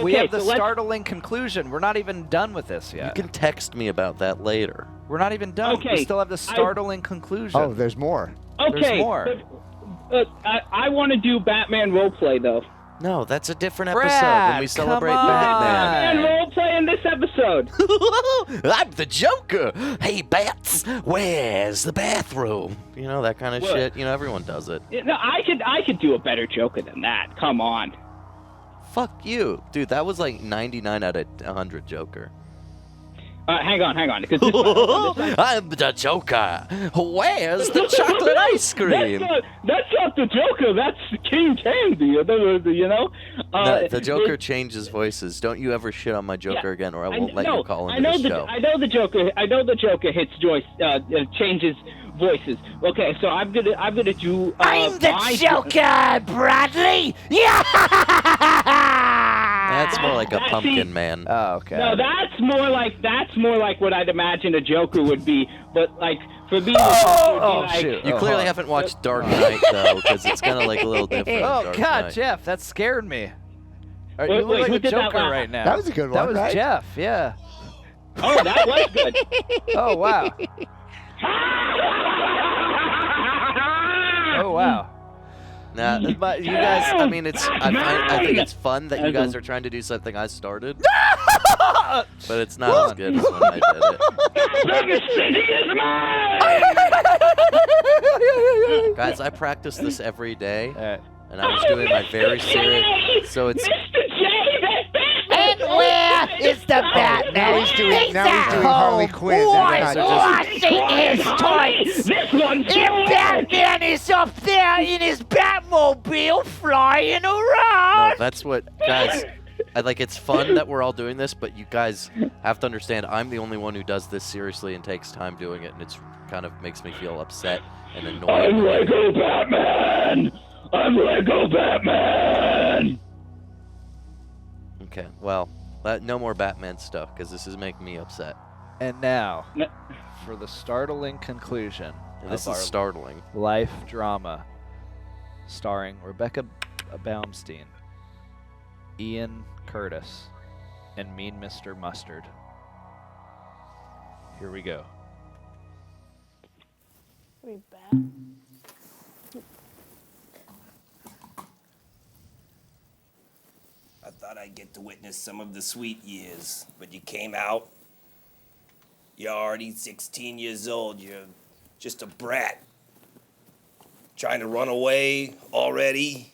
We Okay, have the so let's- startling conclusion. We're not even done with this yet. You can text me about that later. We're not even done. Okay, We still have the startling conclusion. Oh, there's more. Okay, There's more. but, I want to do Batman roleplay, though. No, that's a different Brad, episode when we come celebrate on. Batman. Batman roleplay in this episode. I'm the Joker. Hey, Bats, where's the bathroom? You know, that kind of What? shit. You know, everyone does it. No, I could do a better Joker than that. Come on. Fuck you. Dude, that was like 99 out of 100 Joker. Hang on, because this I'm the Joker. Where's the chocolate ice cream? That's not the Joker. That's King Candy. You know. No, the Joker changes voices. Don't you ever shit on my Joker again, or I won't let you call into the show. I know the Joker hits changes voices. Okay, so I'm gonna do. I'm the my Joker, Bradley. Yeah. that's more like a pumpkin man. Oh, okay. No, that's more like what I'd imagine a Joker would be. But like for me, the Joker would be like. Shoot. You clearly haven't watched Dark Knight though, because it's kind of like a little different. Oh Dark God, Knight. Jeff, that scared me. Wait, You look who like the did that Joker laugh? right now. That was a good one, That was right? Jeff. Yeah. Oh, that was good. Oh wow. Oh wow. Nah, but you guys, I mean, I think it's fun that you guys are trying to do something I started, but it's not as good as when I did it. Guys, I practice this every day, and I was doing my very serious, so it's... And where is the Batman? Now he's doing Harley Quinn. Washing his toys. If Batman is up there in his Batmobile flying around. No, that's what, guys, it's fun that we're all doing this, but you guys have to understand I'm the only one who does this seriously and takes time doing it, and it's kind of makes me feel upset and annoyed. I'm Lego Batman! I'm Lego Batman! Okay, well, no more Batman stuff, because this is making me upset. And now, for the startling conclusion This of is our startling. life drama, starring Rebecca Baumstein, Ian Curtis, and Mean Mr. Mustard. Here we go. We back. I thought I'd get to witness some of the sweet years, but you came out. You're already 16 years old. You're just a brat. Trying to run away already.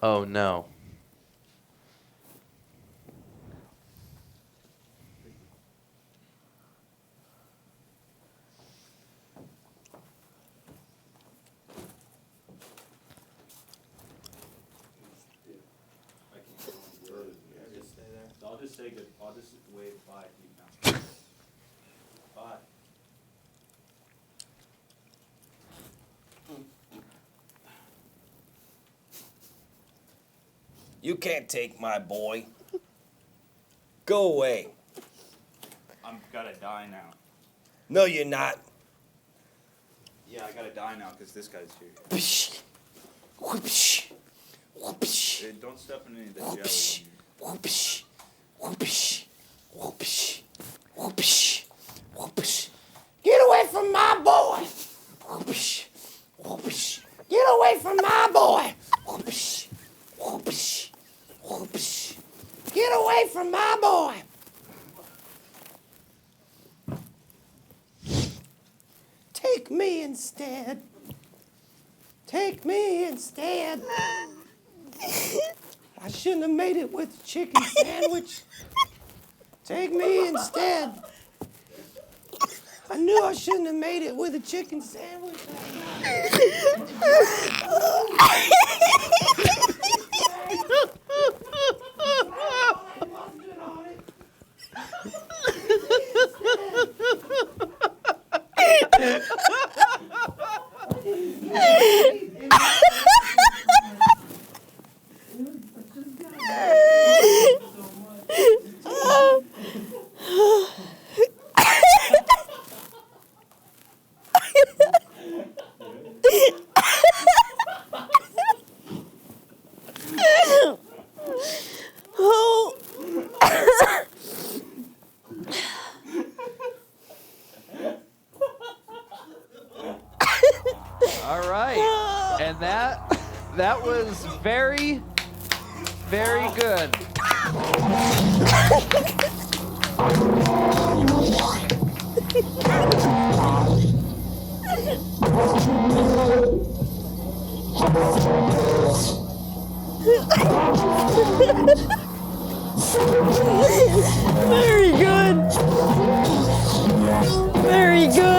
Oh, no. I'll just say good. I'll just wave bye to you now. Bye. You can't take my boy. Go away. I'm gotta die now. No, you're not. Yeah, I gotta die now because this guy's here. Whoopsh. Whoopsh. Hey, don't step in any of the jelly. Whoopsh. Whoopsh. Whoopsh. Whoopsh. Whoopsh. Whoopsh. Get away from my boy. Whoopsh. Whoopsh. Get away from my boy. Whoopsh. Whoopsh. Whoopsh. Get away from my boy. Take me instead. Take me instead. I shouldn't have made it with a chicken sandwich. Take me instead. I knew I shouldn't have made it with a chicken sandwich. All right, and that was very, very good. Very good. Very good.